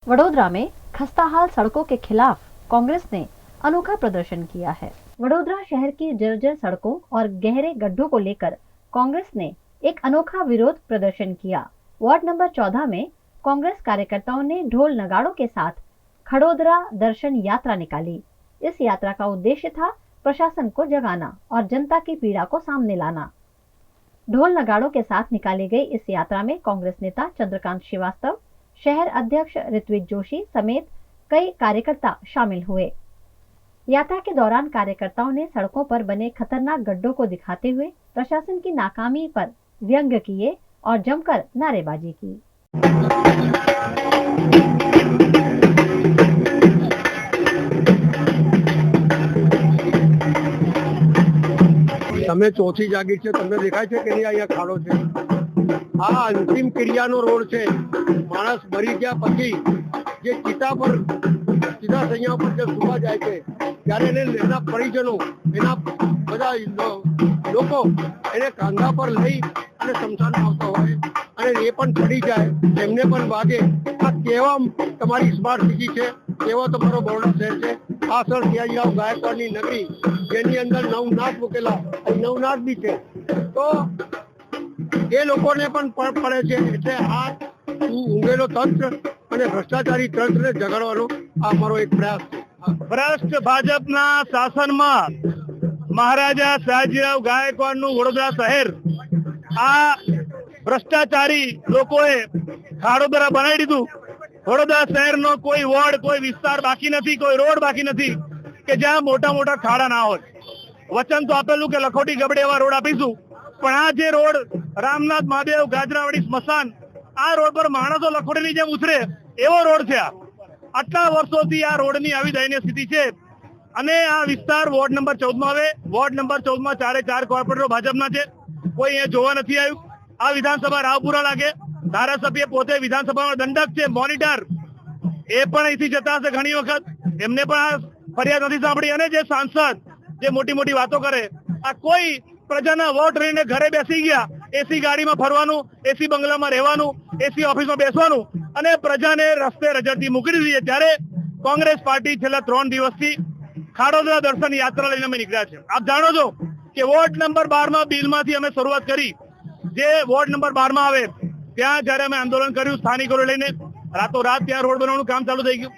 वडोदरा में खस्ताहाल सड़कों के खिलाफ कांग्रेस ने अनोखा प्रदर्शन किया है। वडोदरा शहर की जर्जर सड़कों और गहरे गड्ढों को लेकर कांग्रेस ने एक अनोखा विरोध प्रदर्शन किया। वार्ड नंबर 14 में कांग्रेस कार्यकर्ताओं ने ढोल नगाड़ों के साथ खड़ोदरा दर्शन यात्रा निकाली। इस यात्रा का उद्देश्य था प्रशासन को जगाना और जनता की पीड़ा को सामने लाना। ढोल नगाड़ों के साथ निकाली गई इस यात्रा में कांग्रेस नेता चंद्रकांत श्रीवास्तव, शहर अध्यक्ष ऋत्विक जोशी समेत कई कार्यकर्ता शामिल हुए। यात्रा के दौरान कार्यकर्ताओं ने सड़कों पर बने खतरनाक गड्ढों को दिखाते हुए प्रशासन की नाकामी पर व्यंग्य किए और जमकर नारेबाजी की। તમે ચોથી જાગીર છે, તમને દેખાય છે કે નહીં? અહીંયા ખાડો છે, આ અંતિમ ક્રિયાનો રોડ છે। માણસ મરી ગયા પછી જે ચિતા સૈયા પર જે સુવા જાય છે ત્યારે એના પરિજનો, એના બધા લોકો એને કાંધા પર લઈ અને સ્મશાન આવતા હોય અને એ પણ પડી જાય, એમને પણ વાગે। આ કેવા તમારી સ્માર્ટ સિટી છે, કેવો તમારો બરોડા શહેર છે। પાછળ સિયાજીરાવ ગાયકવાડની નગરી જેની અંદર નવનાથ મૂકેલા, નવનાથ બી છે, તો એ લોકોને પણ પડે છે। એટલે આ ઊંઘેલો તંત્ર અને ભ્રષ્ટાચારી તંત્રને જગાડવાનો આ અમારો એક પ્રયાસ છે। ભ્રષ્ટ ભાજપના શાસનમાં મહારાજા સયાજીરાવ ગાયકવાડનું વડોદરા શહેર આ ભ્રષ્ટાચારી લોકોએ ખાડોદરા બનાવી દીધું। વડોદરા શહેરનો કોઈ વોર્ડ, કોઈ વિસ્તાર બાકી નથી, કોઈ રોડ બાકી નથી કે જ્યાં મોટા મોટા ખાડા ના હોય। વચન તો આપેલું કે લખોટી ગબડે એવા રોડ આપીશું, પણ આ જે રોડ રામનાથ મહાદેવ ગાજરાવાડી સ્મશાન, આ રોડ પર માણસો લખોટીની જેમ ઉતરે એવો રોડ છે। આટલા વર્ષોથી આ રોડની આવી દયનીય સ્થિતિ છે। અને આ વિસ્તાર વોર્ડ નંબર 14 માં આવે। વોર્ડ નંબર 14 માં 4 કોર્પોરેટરો ભાજપના છે, કોઈ અહીંયા જોવા નથી આવ્યું। આ વિધાનસભા રાવપુરા લાગે, ધારાસભ્ય પોતે વિધાનસભામાં દંડક છે, મોનિટર, એ પણ અહીંથી જતા હશે ઘણી વખત, એમને પણ આ ફરિયાદ નથી સાંભળી। અને જે સાંસદ જે મોટી મોટી વાતો કરે, આ કોઈ પ્રજાના વોટ લઈને ઘરે બેસી ગયા, એસી ગાડીમાં ફરવાનું, એસી બંગલામાં રહેવાનું, એસી ઓફિસમાં બેસવાનું અને પ્રજાને રસ્તે રજડતી મૂકી દીધી છે। ત્યારે કોંગ્રેસ પાર્ટી છેલ્લા 3 દિવસથી ખાડોદરા દર્શન યાત્રા લઈને અમે નીકળ્યા છે। આપ જાણો છો કે વોર્ડ નંબર 12 માં બિલમાંથી અમે શરૂઆત કરી। જે વોર્ડ નંબર 12 માં આવે ત્યાં જયારે અમે આંદોલન કર્યું સ્થાનિકોને લઈને, રાતોરાત ત્યાં રોડ બનાવવાનું કામ ચાલુ થઈ ગયું।